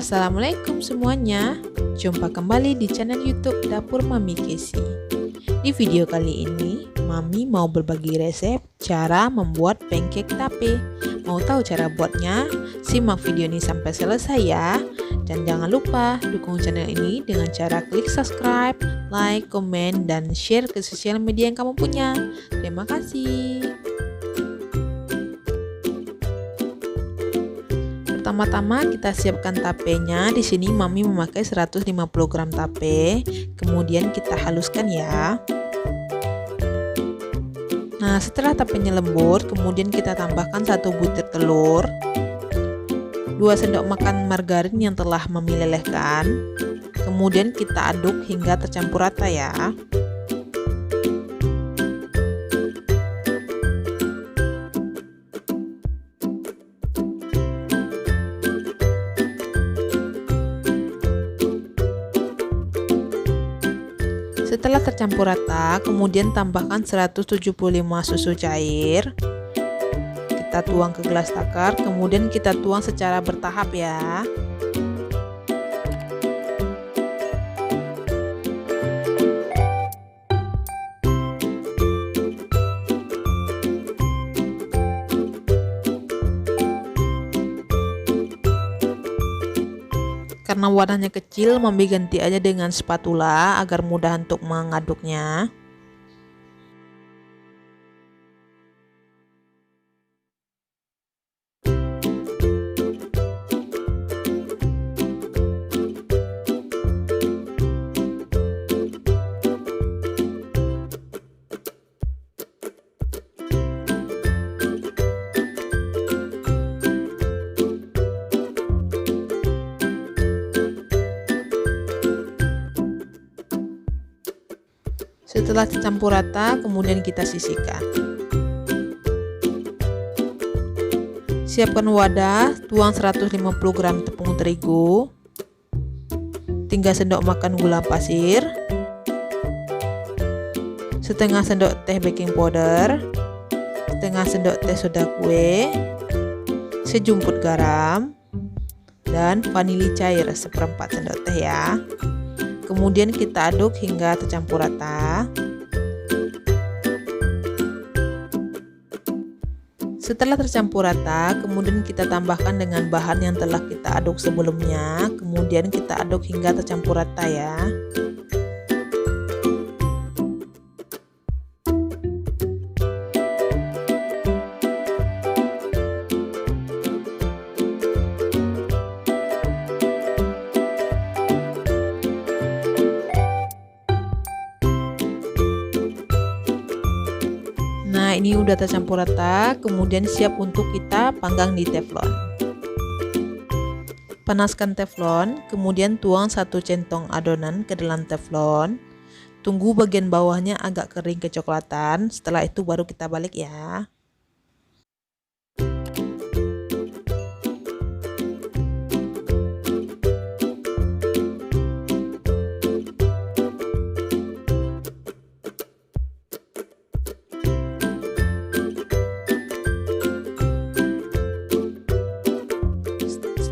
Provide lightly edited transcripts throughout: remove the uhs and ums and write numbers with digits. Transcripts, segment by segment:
Assalamualaikum semuanya. Jumpa kembali di channel YouTube Dapur Mami Casey. Di video kali ini, Mami mau berbagi resep cara membuat pancake tape. Mau tahu cara buatnya? Simak video ini sampai selesai ya. Dan jangan lupa dukung channel ini dengan cara klik subscribe, like, komen, dan share ke sosial media yang kamu punya. Terima kasih. Pertama-tama kita siapkan tapenya. Di sini Mami memakai 150 gram tape. Kemudian kita haluskan ya. Nah, setelah tapenya lembut, kemudian kita tambahkan 1 butir telur, 2 sendok makan margarin yang telah Mami lelehkan. Kemudian kita aduk hingga tercampur rata ya. Setelah tercampur rata, kemudian tambahkan 175 susu cair. Kita tuang ke gelas takar, kemudian kita tuang secara bertahap ya. Karena wadahnya kecil, Mami ganti aja dengan spatula agar mudah untuk mengaduknya. Setelah tercampur rata, kemudian kita sisihkan. Siapkan wadah, tuang 150 gram tepung terigu, 3 sendok makan gula pasir, setengah sendok teh baking powder, setengah sendok teh soda kue, sejumput garam, dan vanili cair seperempat sendok teh ya. Kemudian kita aduk hingga tercampur rata. Setelah tercampur rata, kemudian kita tambahkan dengan bahan yang telah kita aduk sebelumnya. Kemudian kita aduk hingga tercampur rata ya. Nah, ini udah tercampur rata, kemudian siap untuk kita panggang di teflon. Panaskan teflon, kemudian tuang 1 centong adonan ke dalam teflon. Tunggu bagian bawahnya agak kering kecoklatan, setelah itu baru kita balik ya.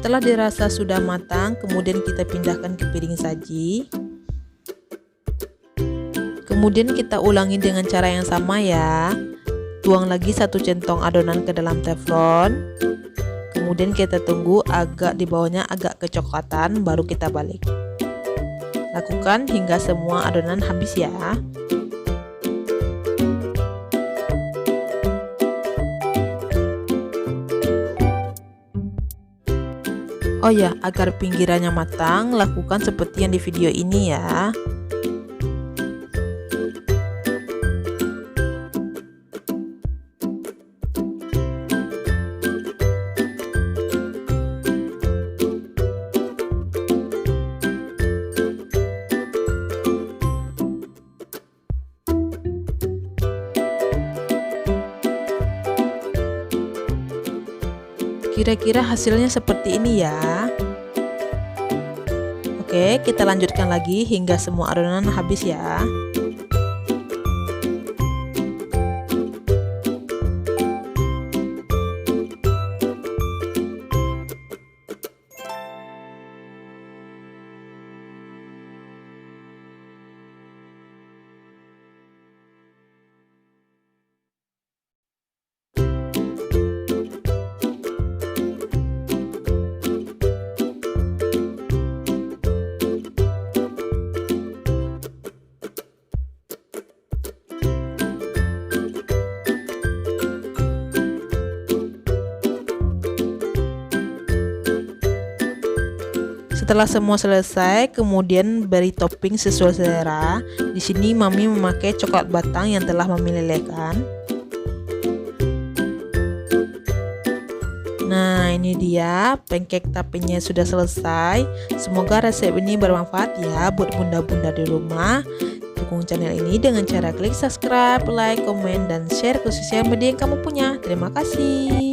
Setelah dirasa sudah matang, kemudian kita pindahkan ke piring saji. Kemudian kita ulangi dengan cara yang sama ya. Tuang lagi 1 centong adonan ke dalam teflon. Kemudian kita tunggu agak di bawahnya agak kecoklatan, baru kita balik. Lakukan hingga semua adonan habis ya. Oh ya, agar pinggirannya matang, lakukan seperti yang di video ini ya. Kira-kira hasilnya seperti ini ya. Oke, kita lanjutkan lagi hingga semua adonan habis ya. Setelah semua selesai, kemudian beri topping sesuai selera. Di sini Mami memakai coklat batang yang telah Mami lelehkan. Nah, ini dia pancake tapenya sudah selesai. Semoga resep ini bermanfaat ya buat bunda-bunda di rumah. Dukung channel ini dengan cara klik subscribe, like, komen, dan share ke sosial media yang kamu punya. Terima kasih.